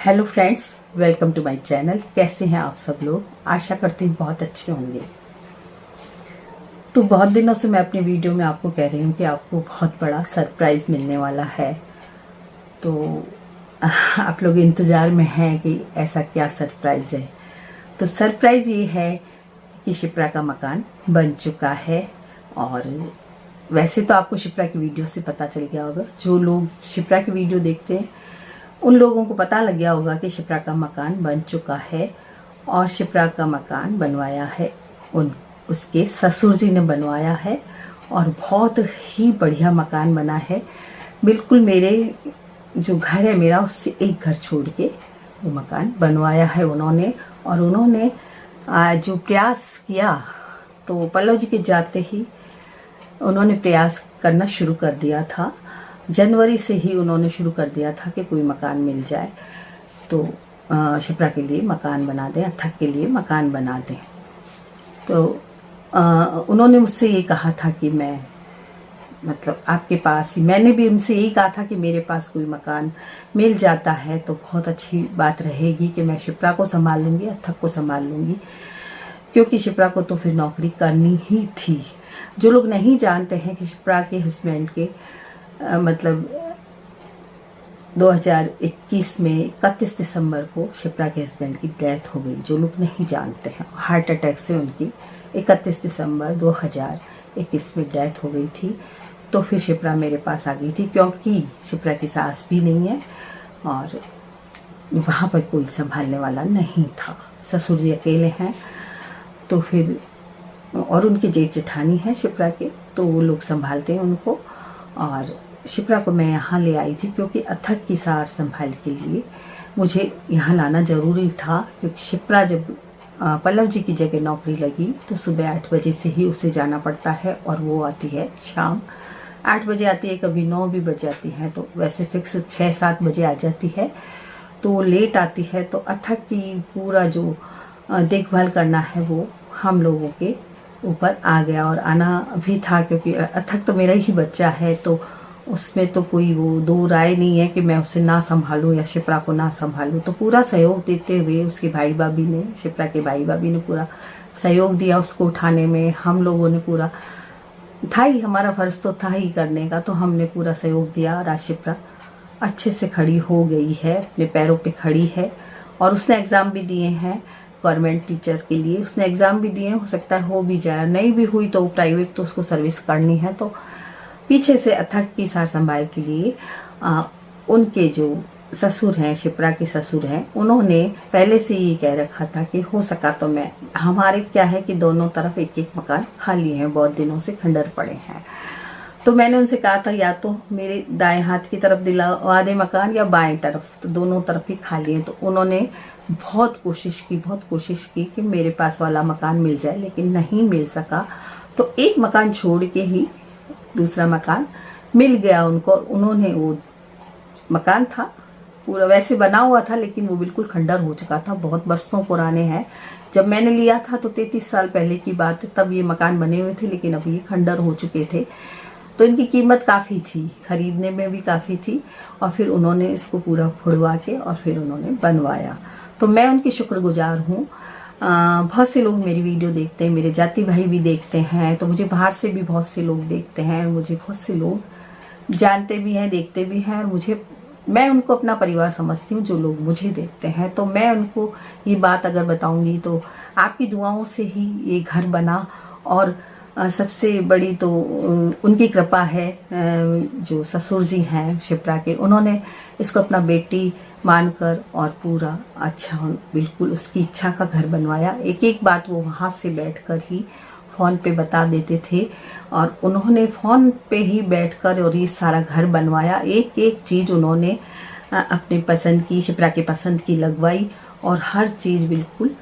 Hello friends, welcome to my channel. कैसे हैं आप सब लोग? आशा करती हूँ बहुत अच्छे होंगे। तो बहुत दिनों से मैं अपनी वीडियो में आपको कह रही हूँ कि आपको बहुत बड़ा सरप्राइज मिलने वाला है। तो आप लोग इंतज़ार में हैं कि ऐसा क्या सरप्राइज है। तो सरप्राइज ये है कि शिप्रा का मकान बन चुका है। और वैसे तो आपको शिप्रा की वीडियो से पता चल गया होगा। जो लोग शिप्रा की वीडियो देखते हैं उन लोगों को पता लग गया होगा कि शिप्रा का मकान बन चुका है। और शिप्रा का मकान बनवाया है उसके ससुर जी ने बनवाया है। और बहुत ही बढ़िया मकान बना है। बिल्कुल मेरे जो घर है मेरा उससे एक घर छोड़ के वो मकान बनवाया है उन्होंने। और उन्होंने जो प्रयास किया तो पल्लव जी के जाते ही उन्होंने प्रयास करना शुरू कर दिया था। जनवरी से ही उन्होंने शुरू कर दिया था कि कोई मकान मिल जाए तो शिप्रा के लिए मकान बना दें, अथक के लिए मकान बना दें। तो उन्होंने मुझसे ये कहा था कि मैं मतलब आपके पास ही, मैंने भी उनसे यही कहा था कि मेरे पास कोई मकान मिल जाता है तो बहुत अच्छी बात रहेगी कि मैं शिप्रा को संभाल लूँगी, अथक को संभाल लूँगी। क्योंकि शिप्रा को तो फिर नौकरी करनी ही थी। जो लोग नहीं जानते हैं कि शिप्रा के हस्बैंड के मतलब 2021 में 31 दिसंबर को शिप्रा के हस्बैंड की डेथ हो गई। जो लोग नहीं जानते हैं, हार्ट अटैक से उनकी 31 दिसंबर 2021 में डेथ हो गई थी। तो फिर शिप्रा मेरे पास आ गई थी क्योंकि शिप्रा की सास भी नहीं है और वहाँ पर कोई संभालने वाला नहीं था। ससुर जी अकेले हैं। तो फिर और उनके जेठ जेठानी है शिप्रा के, तो वो लोग संभालते हैं उनको। और शिप्रा को मैं यहाँ ले आई थी क्योंकि अथक की सार संभाल के लिए मुझे यहाँ लाना ज़रूरी था। क्योंकि शिप्रा जब पल्लव जी की जगह नौकरी लगी तो सुबह 8 बजे से ही उसे जाना पड़ता है और वो आती है शाम 8 बजे आती है, कभी 9 भी बज जाती है। तो वैसे फिक्स 6-7 बजे आ जाती है। तो वो लेट आती है तो अथक की पूरा जो देखभाल करना है वो हम लोगों के ऊपर आ गया। और आना भी था क्योंकि अथक तो मेरा ही बच्चा है। तो उसमें तो कोई वो दो राय नहीं है कि मैं उसे ना संभालूं या शिप्रा को ना संभालूं। तो पूरा सहयोग देते हुए उसके भाई भाभी ने, शिप्रा के भाई भाभी ने पूरा सहयोग दिया उसको उठाने में। हम लोगों ने पूरा था ही, हमारा फर्ज तो था ही करने का, तो हमने पूरा सहयोग दिया। और आज शिप्रा अच्छे से खड़ी हो गई है, अपने पैरों पे खड़ी है। और उसने एग्ज़ाम भी दिए हैं गवर्नमेंट टीचर के लिए। उसने एग्ज़ाम भी दिए, हो सकता है हो भी जाए, नहीं भी हुई तो प्राइवेट तो उसको सर्विस करनी है। तो पीछे से अथक की सार संभाल के लिए उनके जो ससुर हैं, शिप्रा के ससुर हैं, उन्होंने पहले से ही कह रखा था कि हो सका तो मैं, हमारे क्या है कि दोनों तरफ एक एक मकान खाली हैं, बहुत दिनों से खंडर पड़े हैं। तो मैंने उनसे कहा था या तो मेरे दाएं हाथ की तरफ दिलवा दे मकान या बाएं तरफ, तो दोनों तरफ ही खाली है। तो उन्होंने बहुत कोशिश की कि मेरे पास वाला मकान मिल जाए, लेकिन नहीं मिल सका। तो एक मकान छोड़ के ही दूसरा मकान मिल गया उनको। उन्होंने वो मकान था पूरा वैसे बना हुआ था लेकिन वो बिल्कुल खंडर हो चुका था, बहुत बरसों पुराने हैं। जब मैंने लिया था तो 33 साल पहले की बात है, तब ये मकान बने हुए थे, लेकिन अब ये खंडर हो चुके थे। तो इनकी कीमत काफ़ी थी, खरीदने में भी काफ़ी थी। और फिर उन्होंने इसको पूरा फुड़वा के और फिर उन्होंने बनवाया। तो मैं उनकी शुक्रगुजार हूँ। बहुत से लोग मेरी वीडियो देखते हैं, मेरे जाति भाई भी देखते हैं, तो मुझे बाहर से भी बहुत से लोग देखते हैं, मुझे बहुत से लोग जानते भी हैं, देखते भी हैं। और मैं उनको अपना परिवार समझती हूँ जो लोग मुझे देखते हैं। तो मैं उनको ये बात अगर बताऊंगी तो आपकी दुआओं से ही ये घर बना। और सबसे बड़ी तो उनकी कृपा है, जो ससुर जी हैं शिप्रा के, उन्होंने इसको अपना बेटी मानकर और पूरा अच्छा बिल्कुल उसकी इच्छा का घर बनवाया। एक एक बात वो वहाँ से बैठकर ही फ़ोन पे बता देते थे और उन्होंने फ़ोन पे ही बैठकर और ये सारा घर बनवाया। एक एक चीज़ उन्होंने अपने पसंद की, शिप्रा के पसंद की लगवाई और हर चीज़ बिल्कुल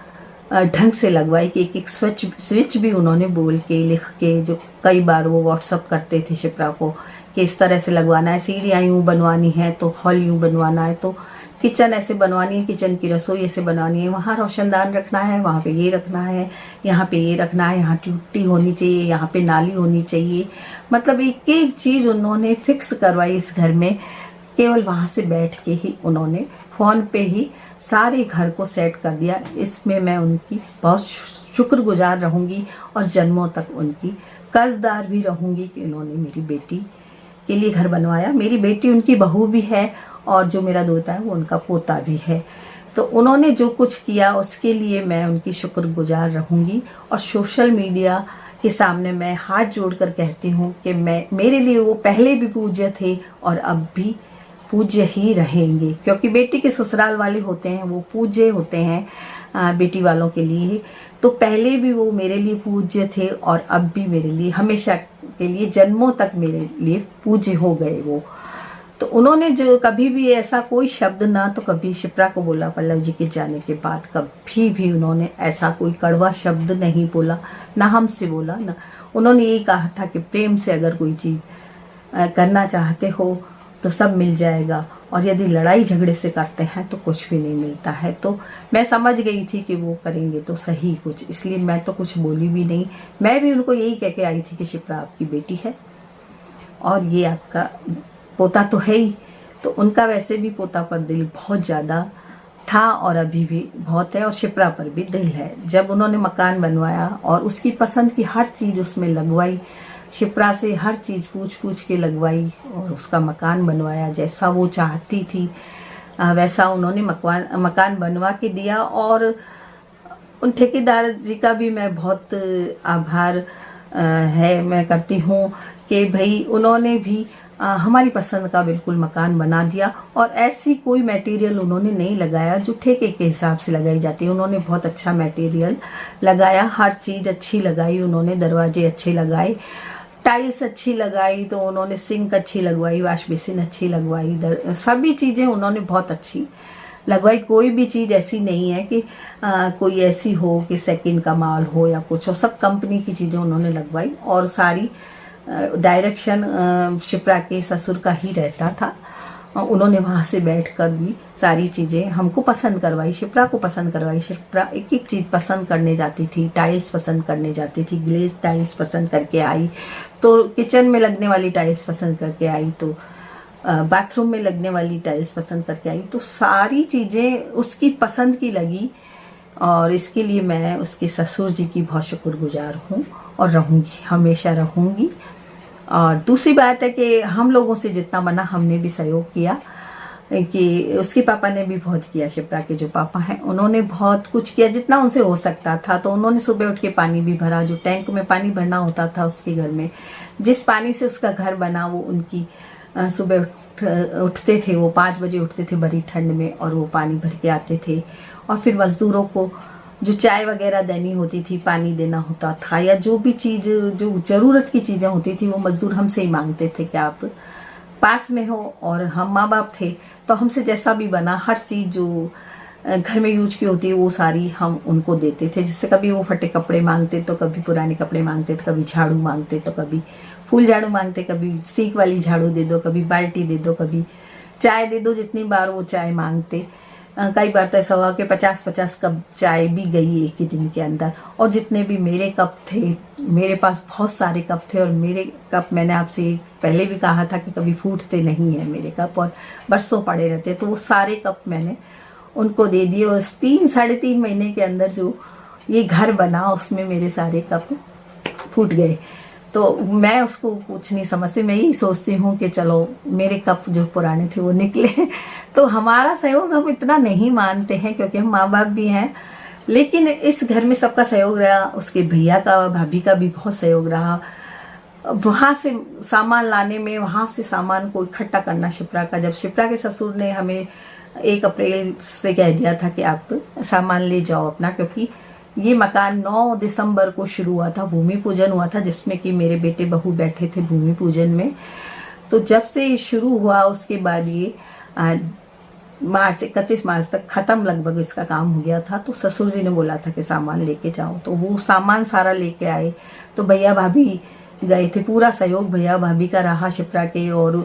ढंग से लगवाई कि एक एक स्विच भी उन्होंने बोल के लिख के, जो कई बार वो व्हाट्सअप करते थे शिप्रा को कि इस तरह से लगवाना है, सीढ़ियाँ यूँ बनवानी है तो हॉल यूँ बनवाना है, तो किचन ऐसे बनवानी है, किचन की रसोई ऐसे बनवानी है, वहाँ रोशनदान रखना है, वहाँ पे ये रखना है, यहाँ पे ये रखना है, यहाँ टूटी होनी चाहिए, यहाँ पे नाली होनी चाहिए। मतलब एक एक चीज़ उन्होंने फिक्स करवाई इस घर में केवल वहाँ से बैठ के ही उन्होंने फ़ोन पे ही सारे घर को सेट कर दिया। इसमें मैं उनकी बहुत शुक्रगुजार रहूँगी और जन्मों तक उनकी कर्जदार भी रहूँगी कि उन्होंने मेरी बेटी के लिए घर बनवाया। मेरी बेटी उनकी बहू भी है और जो मेरा दोता है वो उनका पोता भी है। तो उन्होंने जो कुछ किया उसके लिए मैं उनकी शुक्रगुजार रहूँगी। और सोशल मीडिया के सामने मैं हाथ जोड़कर कहती हूँ कि मेरे लिए वो पहले भी पूज्य थे और अब भी पूज्य ही रहेंगे, क्योंकि बेटी के ससुराल वाले होते हैं वो पूज्य होते हैं बेटी वालों के लिए। तो पहले भी वो मेरे लिए पूज्य थे और अब भी मेरे लिए हमेशा के लिए जन्मों तक मेरे लिए पूज्य हो गए वो। तो उन्होंने जो कभी भी ऐसा कोई शब्द ना तो कभी शिप्रा को बोला पल्लव जी के जाने के बाद, कभी भी उन्होंने ऐसा कोई कड़वा शब्द नहीं बोला, ना हमसे बोला ना। उन्होंने यही कहा था कि प्रेम से अगर कोई चीज़ करना चाहते हो तो सब मिल जाएगा, और यदि लड़ाई झगड़े से करते हैं तो कुछ भी नहीं मिलता है। तो मैं समझ गई थी कि वो करेंगे तो सही कुछ, इसलिए मैं तो कुछ बोली भी नहीं। मैं भी उनको यही कह के आई थी कि शिप्रा आपकी बेटी है और ये आपका पोता तो है ही। तो उनका वैसे भी पोता पर दिल बहुत ज़्यादा था और अभी भी बहुत है, और शिप्रा पर भी दिल है। जब उन्होंने मकान बनवाया और उसकी पसंद की हर चीज़ उसमें लगवाई, शिप्रा से हर चीज़ पूछ पूछ के लगवाई और उसका मकान बनवाया, जैसा वो चाहती थी वैसा उन्होंने मकान बनवा के दिया। और उन ठेकेदार जी का भी मैं बहुत आभार मैं करती हूँ कि भाई उन्होंने भी हमारी पसंद का बिल्कुल मकान बना दिया। और ऐसी कोई मटेरियल उन्होंने नहीं लगाया जो ठेके के हिसाब से लगाई जाती है। उन्होंने बहुत अच्छा मटेरियल लगाया, हर चीज़ अच्छी लगाई उन्होंने, दरवाजे अच्छे लगाए, टाइल्स अच्छी लगाई, तो उन्होंने सिंक अच्छी लगवाई, वॉश बेसिन अच्छी लगवाई, सभी चीज़ें उन्होंने बहुत अच्छी लगवाई। कोई भी चीज़ ऐसी नहीं है कि कोई ऐसी हो कि सेकंड का माल हो या कुछ हो, सब कंपनी की चीज़ें उन्होंने लगवाई। और सारी डायरेक्शन शिप्रा के ससुर का ही रहता था। उन्होंने वहाँ से बैठकर भी सारी चीज़ें हमको पसंद करवाई, शिप्रा को पसंद करवाई। शिप्रा एक एक चीज़ पसंद करने जाती थी, टाइल्स पसंद करने जाती थी, ग्लेज टाइल्स पसंद करके आई, तो किचन में लगने वाली टाइल्स पसंद करके आई, तो बाथरूम में लगने वाली टाइल्स पसंद करके आई। तो सारी चीज़ें उसकी पसंद की लगी और इसके लिए मैं उसके ससुर जी की बहुत शुक्रगुजार हूँ और रहूँगी, हमेशा रहूँगी। और दूसरी बात है कि हम लोगों से जितना बना हमने भी सहयोग किया, कि उसके पापा ने भी बहुत किया। शिप्रा के जो पापा हैं उन्होंने बहुत कुछ किया जितना उनसे हो सकता था। तो उन्होंने सुबह उठ के पानी भी भरा, जो टैंक में पानी भरना होता था उसके घर में, जिस पानी से उसका घर बना वो उनकी सुबह उठते थे, वो 5 बजे उठते थे भरी ठंड में और वो पानी भर के आते थे। और फिर मजदूरों को जो चाय वगैरह देनी होती थी, पानी देना होता था, या जो भी चीज़ जो ज़रूरत की चीज़ें होती थी वो मजदूर हमसे ही मांगते थे कि आप पास में हो। और हम माँ बाप थे तो हमसे जैसा भी बना हर चीज़ जो घर में यूज की होती है वो सारी हम उनको देते थे। जैसे कभी वो फटे कपड़े मांगते तो कभी पुराने कपड़े मांगते, तो कभी झाड़ू मांगते, तो कभी फूल झाड़ू मांगते, कभी सीख वाली झाड़ू दे दो, कभी बाल्टी दे दो, कभी चाय दे दो। जितनी बार वो चाय मांगते, कई बार तो ऐसा हुआ कि 50-50 कप चाय भी गई एक ही दिन के अंदर। और जितने भी मेरे कप थे, मेरे पास बहुत सारे कप थे, और मेरे कप मैंने आपसे पहले भी कहा था कि कभी फूटते नहीं हैं मेरे कप और बरसों पड़े रहते। तो वो सारे कप मैंने उनको दे दिए। और 3-3.5 महीने के अंदर जो ये घर बना उसमें मेरे सारे कप फूट गए। तो मैं उसको कुछ नहीं समझती, मैं यही सोचती हूँ कि चलो मेरे कप जो पुराने थे वो निकले। तो हमारा सहयोग हम इतना नहीं मानते हैं क्योंकि हम माँ बाप भी हैं, लेकिन इस घर में सबका सहयोग रहा। उसके भैया का, भाभी का भी बहुत सहयोग रहा। वहाँ से सामान लाने में, वहाँ से सामान को इकट्ठा करना शिप्रा का। जब शिप्रा के ससुर ने हमें 1 अप्रैल से कह दिया था कि आप सामान ले जाओ अपना, क्योंकि ये मकान 9 दिसंबर को शुरू हुआ था, भूमि पूजन हुआ था जिसमें कि मेरे बेटे बहू बैठे थे भूमि पूजन में। तो जब से शुरू हुआ उसके बाद ये 31 मार्च तक खत्म लगभग इसका काम हो गया था। तो ससुर जी ने बोला था कि सामान लेके जाओ, तो वो सामान सारा लेके आए। तो भैया भाभी गए थे, पूरा सहयोग भैया भाभी का रहा शिप्रा के, और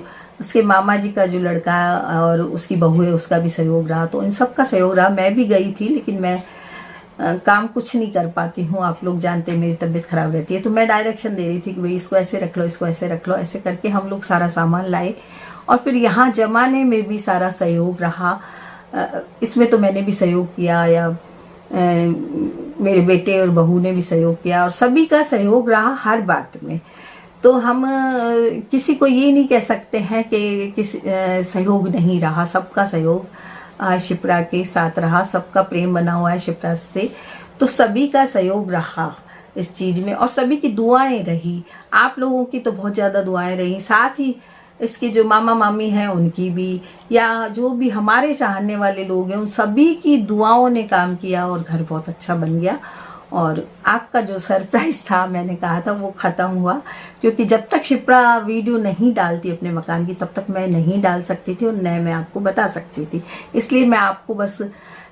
उसके मामा जी का जो लड़का और उसकी बहू है उसका भी सहयोग रहा। तो इन सब का सहयोग रहा। मैं भी गई थी लेकिन मैं काम कुछ नहीं कर पाती हूँ, आप लोग जानते हैं मेरी तबीयत खराब रहती है। तो मैं डायरेक्शन दे रही थी कि भाई इसको ऐसे रख लो, इसको ऐसे रख लो, ऐसे करके हम लोग सारा सामान लाए और फिर यहाँ जमाने में भी सारा सहयोग रहा। इसमें तो मैंने भी सहयोग किया, या मेरे बेटे और बहू ने भी सहयोग किया, और सभी का सहयोग रहा हर बात में। तो हम किसी को ये नहीं कह सकते हैं कि किसी सहयोग नहीं रहा। सबका सहयोग शिप्रा के साथ रहा, सबका प्रेम बना हुआ है शिप्रा से, तो सभी का सहयोग रहा इस चीज में, और सभी की दुआएं रही। आप लोगों की तो बहुत ज्यादा दुआएं रही, साथ ही इसके जो मामा मामी हैं उनकी भी, या जो भी हमारे चाहने वाले लोग हैं उन सभी की दुआओं ने काम किया, और घर बहुत अच्छा बन गया। और आपका जो सरप्राइज था, मैंने कहा था, वो खत्म हुआ, क्योंकि जब तक शिप्रा वीडियो नहीं डालती अपने मकान की तब तक मैं नहीं डाल सकती थी और न मैं आपको बता सकती थी। इसलिए मैं आपको बस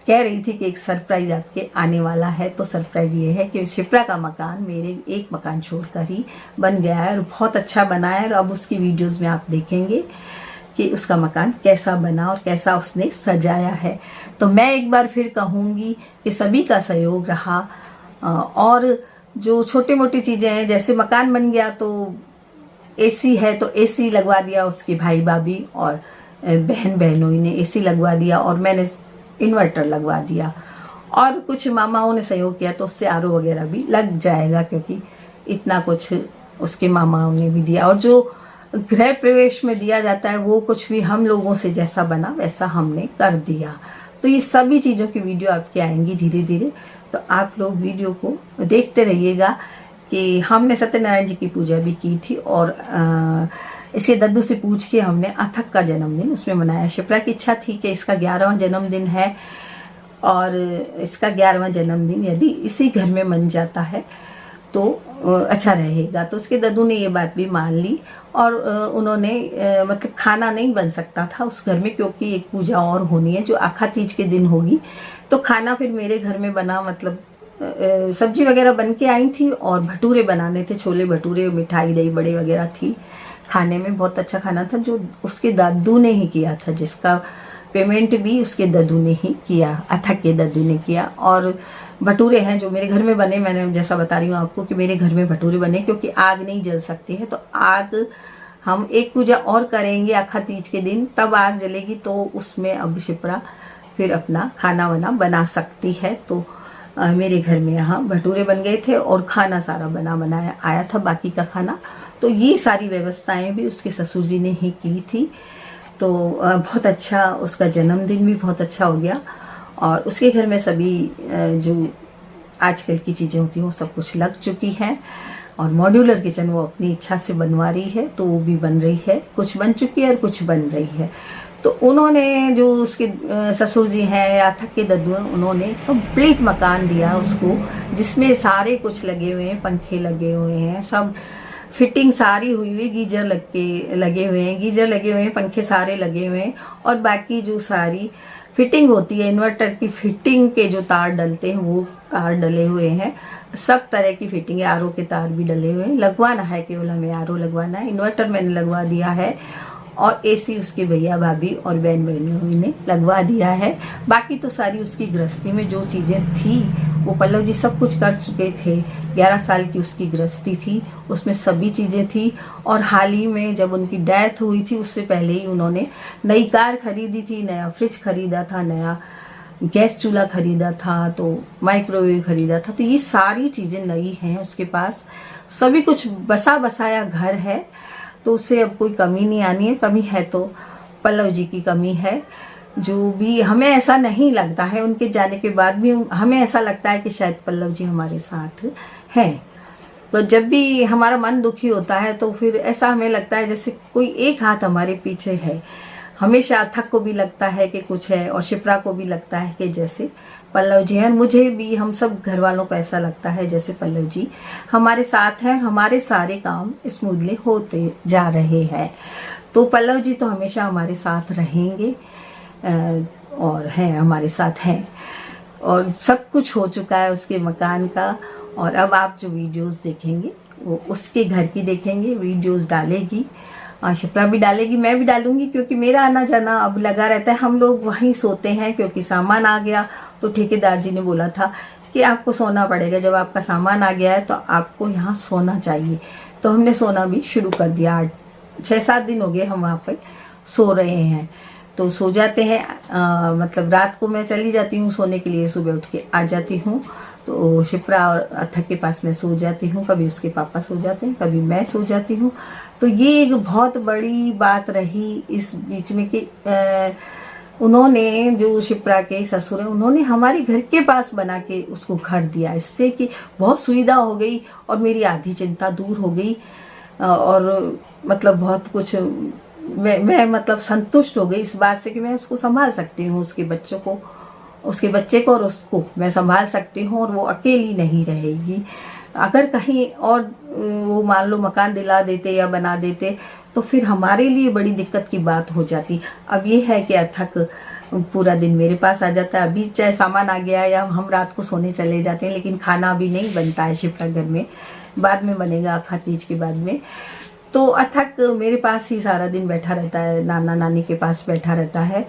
कह रही थी कि एक सरप्राइज आपके आने वाला है। तो सरप्राइज ये है कि शिप्रा का मकान मेरे एक मकान छोड़कर ही बन गया है, और बहुत अच्छा बना है। और अब उसकी वीडियोस में आप देखेंगे कि उसका मकान कैसा बना और कैसा उसने सजाया है। तो मैं एक बार फिर कहूंगी कि सभी का सहयोग रहा, और जो छोटी मोटी चीजें हैं, जैसे मकान बन गया तो एसी है तो एसी लगवा दिया उसके भाई भाभी और बहन बहनों ने एसी लगवा दिया, और मैंने इन्वर्टर लगवा दिया, और कुछ मामाओं ने सहयोग किया तो उससे आरओ वगैरह भी लग जाएगा, क्योंकि इतना कुछ उसके मामाओं ने भी दिया। और जो गृह प्रवेश में दिया जाता है वो कुछ भी हम लोगों से जैसा बना वैसा हमने कर दिया। तो ये सभी चीजों की वीडियो आपकी आएंगी धीरे धीरे, तो आप लोग वीडियो को देखते रहिएगा। कि हमने सत्यनारायण जी की पूजा भी की थी, और इसके दद्दू से पूछ के हमने अथक का जन्मदिन उसमें मनाया। शिप्रा की इच्छा थी कि इसका 11वां जन्मदिन है, और इसका 11वां जन्मदिन यदि इसी घर में मन जाता है तो अच्छा रहेगा। तो उसके दद्दू ने ये बात भी मान ली, और उन्होंने मतलब खाना नहीं बन सकता था उस घर में, क्योंकि एक पूजा और होनी है जो आखा तीज के दिन होगी। तो खाना फिर मेरे घर में बना, मतलब सब्जी वगैरह बन के आई थी, और भटूरे बनाने थे, छोले भटूरे, मिठाई दही बड़े वगैरह थी। खाने में बहुत अच्छा खाना था, जो उसके दादू ने ही किया था, जिसका पेमेंट भी उसके दादू ने ही किया, अथक के दादू ने किया। और भटूरे हैं जो मेरे घर में बने, मैंने जैसा बता रही हूँ आपको कि मेरे घर में भटूरे बने, क्योंकि आग नहीं जल सकती है। तो आग हम एक पूजा और करेंगे आखा तीज के दिन, तब आग जलेगी, तो उसमें अब शिप्रा फिर अपना खाना वाना बना सकती है। तो मेरे घर में यहाँ भटूरे बन गए थे, और खाना सारा बना बनाया आया था, बाकी का खाना। तो ये सारी व्यवस्थाएं भी उसके ससुर जी ने ही की थी। तो बहुत अच्छा, उसका जन्मदिन भी बहुत अच्छा हो गया। और उसके घर में सभी जो आजकल की चीजें होती हैं वो सब कुछ लग चुकी हैं, और मॉड्यूलर किचन वो अपनी इच्छा से बनवा रही है, तो वो भी बन रही है, कुछ बन चुकी है और कुछ बन रही है। तो उन्होंने जो उसके ससुर जी हैं या अथक के दद्दू हैं, उन्होंने कंप्लीट मकान दिया उसको, जिसमें सारे कुछ लगे हुए हैं, पंखे लगे हुए हैं, सब फिटिंग सारी हुई हुई, गीजर लगे हुए हैं, गीजर लगे हुए हैं, पंखे सारे लगे हुए हैं, और बाकी जो सारी फिटिंग होती है इन्वर्टर की फिटिंग के जो तार डलते हैं वो तार डले हुए हैं, सब तरह की फिटिंग है, आरओ के तार भी डले हुए हैं। लगवाना है, केवल हमें आरओ लगवाना है। इन्वर्टर मैंने लगवा दिया है, और एसी उसके भैया भाभी और बहन बहनों ने लगवा दिया है। बाकी तो सारी उसकी गृहस्थी में जो चीजें थी वो पल्लव जी सब कुछ कर चुके थे। 11 साल की उसकी गृहस्थी थी, उसमें सभी चीजें थी। और हाल ही में जब उनकी डेथ हुई थी उससे पहले ही उन्होंने नई कार खरीदी थी, नया फ्रिज खरीदा था, नया गैस चूल्हा खरीदा था, तो माइक्रोवेव खरीदा था। तो ये सारी चीजें नई हैं उसके पास, सभी कुछ बसा बसाया घर है, तो उससे अब कोई कमी नहीं आनी है। कमी है तो पल्लव जी की कमी है, जो भी हमें ऐसा नहीं लगता है, उनके जाने के बाद भी हमें ऐसा लगता है कि शायद पल्लव जी हमारे साथ हैं। तो जब भी हमारा मन दुखी होता है तो फिर ऐसा हमें लगता है जैसे कोई एक हाथ हमारे पीछे है। हमेशा अथक को भी लगता है कि कुछ है, और शिप्रा को भी लगता है कि जैसे पल्लव जी हैं। मुझे भी, हम सब घर वालों को ऐसा लगता है जैसे पल्लव जी हमारे साथ हैं, हमारे सारे काम स्मूथली होते जा रहे हैं। तो पल्लव जी तो हमेशा हमारे साथ रहेंगे, और हैं, हमारे साथ हैं, और सब कुछ हो चुका है उसके मकान का। और अब आप जो वीडियोस देखेंगे वो उसके घर की देखेंगे, वीडियोस डालेगी, शिप्रा भी डालेगी, मैं भी डालूंगी, क्योंकि मेरा आना जाना अब लगा रहता है। हम लोग वहीं सोते हैं, क्योंकि सामान आ गया, तो ठेकेदार जी ने बोला था कि आपको सोना पड़ेगा, जब आपका सामान आ गया है तो आपको यहाँ सोना चाहिए। तो हमने सोना भी शुरू कर दिया। 6-7 दिन हो गए हम वहाँ पे सो रहे हैं तो सो जाते हैं। मतलब रात को मैं चली जाती हूँ सोने के लिए, सुबह उठ के आ जाती हूँ तो शिप्रा और अथक के पास मैं सो जाती हूँ। कभी उसके पापा सो जाते हैं, कभी मैं सो जाती हूँ। तो ये एक बहुत बड़ी बात रही इस बीच में कि उन्होंने, जो शिप्रा के ससुर हैं, उन्होंने हमारे घर के पास बना के उसको घर दिया। इससे कि बहुत सुविधा हो गई और मेरी आधी चिंता दूर हो गई और मतलब बहुत कुछ मैं मतलब संतुष्ट हो गई इस बात से कि मैं उसको संभाल सकती हूँ, उसके बच्चों को, उसके बच्चे को और उसको मैं संभाल सकती हूँ और वो अकेली नहीं रहेगी। अगर कहीं और वो मान लो मकान दिला देते या बना देते तो फिर हमारे लिए बड़ी दिक्कत की बात हो जाती। अब ये है कि अथक पूरा दिन मेरे पास आ जाता है। अभी चाहे सामान आ गया या हम रात को सोने चले जाते हैं, लेकिन खाना अभी नहीं बनता है शिप्रा घर में, बाद में बनेगा अखा तीज के बाद में। तो अथक मेरे पास ही सारा दिन बैठा रहता है, नाना नानी के पास बैठा रहता है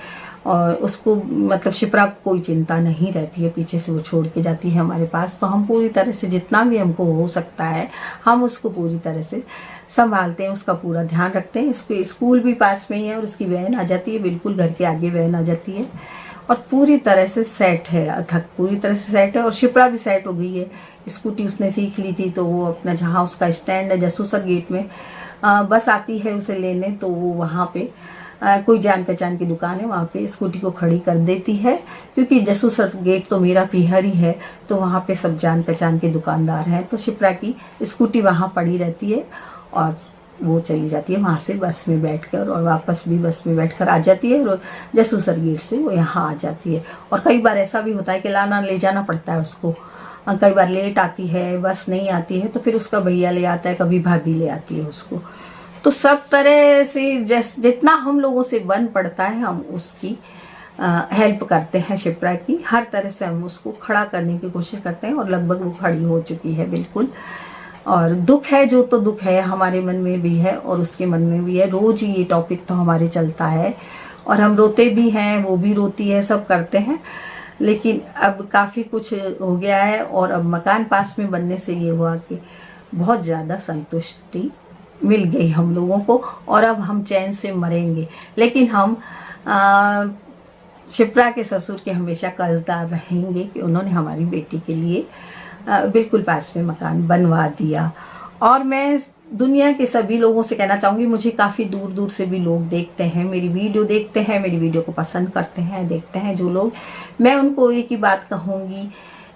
और उसको मतलब शिप्रा को कोई चिंता नहीं रहती है, पीछे से वो छोड़ के जाती है हमारे पास। तो हम पूरी तरह से जितना भी हमको हो सकता है हम उसको पूरी तरह से संभालते हैं, उसका पूरा ध्यान रखते हैं। इसको स्कूल भी पास में ही है और उसकी वैन आ जाती है, बिल्कुल घर के आगे वैन आ जाती है और पूरी तरह से सेट है। अथक पूरी तरह से सेट है और शिप्रा भी सेट हो गई है। स्कूटी उसने सीख ली थी तो वो अपना जहाँ उसका स्टैंड है जसूसर गेट में बस आती है उसे लेने, तो वो वहाँ पे कोई जान पहचान की दुकान है, वहाँ पे स्कूटी को खड़ी कर देती है। क्योंकि जसूसर गेट तो मेरा पीहर ही है तो वहाँ पे सब जान पहचान के दुकानदार हैं। तो शिप्रा की स्कूटी वहाँ पड़ी रहती है और वो चली जाती है वहाँ से बस में बैठकर और वापस भी बस में बैठकर आ जाती है और जसूसर गेट से वो यहाँ आ जाती है। और कई बार ऐसा भी होता है कि लाना ले जाना पड़ता है उसको, कई बार लेट आती है, बस नहीं आती है तो फिर उसका भैया ले आता है, कभी भाभी ले आती है उसको। तो सब तरह से जितना हम लोगों से बन पड़ता है हम उसकी हेल्प करते हैं। शिप्रा की हर तरह से हम उसको खड़ा करने की कोशिश करते हैं और लगभग वो खड़ी हो चुकी है बिल्कुल। और दुख है जो तो दुख है, हमारे मन में भी है और उसके मन में भी है। रोज ही ये टॉपिक तो हमारे चलता है और हम रोते भी हैं, वो भी रोती है, सब करते हैं। लेकिन अब काफ़ी कुछ हो गया है और अब मकान पास में बनने से ये हुआ कि बहुत ज़्यादा संतुष्टि मिल गई हम लोगों को और अब हम चैन से मरेंगे। लेकिन हम शिप्रा के ससुर के हमेशा कर्जदार रहेंगे कि उन्होंने हमारी बेटी के लिए बिल्कुल पास में मकान बनवा दिया। और मैं दुनिया के सभी लोगों से कहना चाहूँगी, मुझे काफ़ी दूर दूर से भी लोग देखते हैं, मेरी वीडियो देखते हैं, मेरी वीडियो को पसंद करते हैं, देखते हैं जो लोग, मैं उनको एक ही बात कहूँगी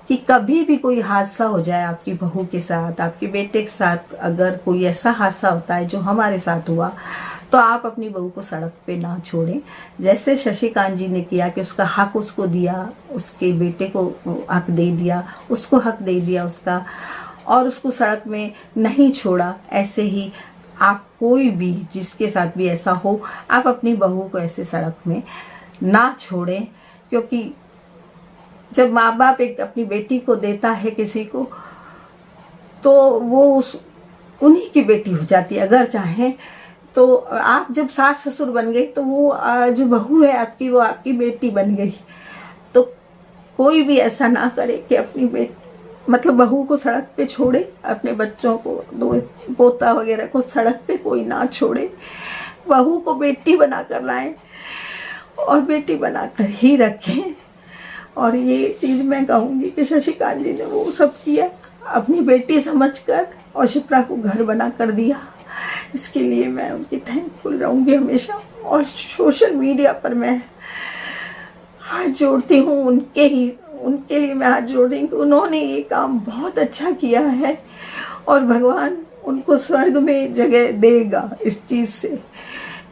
कि कभी भी कोई हादसा हो जाए आपकी बहू के साथ, आपके बेटे के साथ, अगर कोई ऐसा हादसा होता है जो हमारे साथ हुआ तो आप अपनी बहू को सड़क पे ना छोड़ें। जैसे शशिकांत जी ने किया कि उसका हक उसको दिया, उसके बेटे को हक दे दिया, उसको हक दे दिया उसका और उसको सड़क में नहीं छोड़ा, ऐसे ही आप कोई भी जिसके साथ भी ऐसा हो, आप अपनी बहू को ऐसे सड़क में ना छोड़ें। क्योंकि जब माँ बाप एक अपनी बेटी को देता है किसी को तो वो उन्हीं की बेटी हो जाती है। अगर चाहें तो आप जब सास ससुर बन गई तो वो जो बहू है आपकी, वो आपकी बेटी बन गई। तो कोई भी ऐसा ना करे कि अपनी बेटी मतलब बहू को सड़क पे छोड़े, अपने बच्चों को, दो पोता वगैरह को सड़क पे कोई ना छोड़े। बहू को बेटी बनाकर लाएं और बेटी बनाकर ही रखें। और ये चीज़ मैं कहूँगी कि शशिकांत जी ने वो सब किया, अपनी बेटी समझकर और शिप्रा को घर बना कर दिया। इसके लिए मैं उनकी थैंकफुल रहूँगी हमेशा। और सोशल मीडिया पर मैं हाथ जोड़ती हूँ, उनके लिए मैं हाथ जोड़ रही हूँ कि उन्होंने ये काम बहुत अच्छा किया है और भगवान उनको स्वर्ग में जगह देगा इस चीज़ से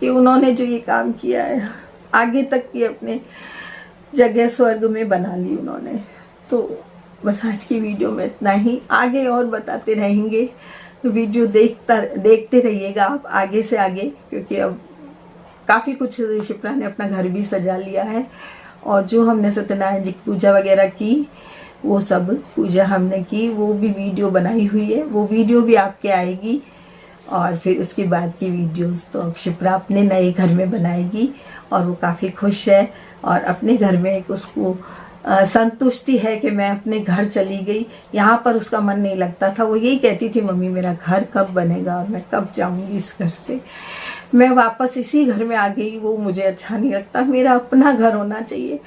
कि उन्होंने जो ये काम किया है, आगे तक की अपने जगह स्वर्ग में बना ली उन्होंने। तो बस आज की वीडियो में इतना ही, आगे और बताते रहेंगे। तो वीडियो देखते रहिएगा आप आगे से आगे, क्योंकि अब काफ़ी कुछ शिप्रा ने अपना घर भी सजा लिया है और जो हमने सत्यनारायण जी की पूजा वगैरह की, वो सब पूजा हमने की, वो भी वीडियो बनाई हुई है, वो वीडियो भी आपके आएगी। और फिर उसके बाद की वीडियोस तो अब शिप्रा अपने नए घर में बनाएगी और वो काफ़ी खुश है और अपने घर में एक उसको संतुष्टि है कि मैं अपने घर चली गई। यहाँ पर उसका मन नहीं लगता था, वो यही कहती थी मम्मी मेरा घर कब बनेगा और मैं कब जाऊँगी इस घर से। मैं वापस इसी घर में आ गई, वो मुझे अच्छा नहीं लगता। मेरा अपना घर होना चाहिए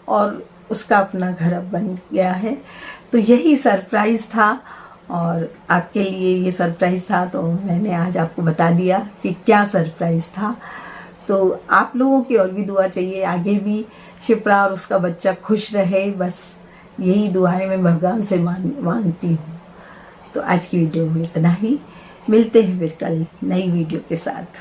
और उसका अपना घर अब बन गया है। तो यही सरप्राइज़ था और आपके लिए ये सरप्राइज़ था, तो मैंने आज आपको बता दिया कि क्या सरप्राइज़ था। तो आप लोगों की और भी दुआ चाहिए, आगे भी शिप्रा और उसका बच्चा खुश रहे, बस यही दुआएं मैं भगवान से मांगती हूँ। तो आज की वीडियो में इतना ही, मिलते हैं फिर कल नई वीडियो के साथ।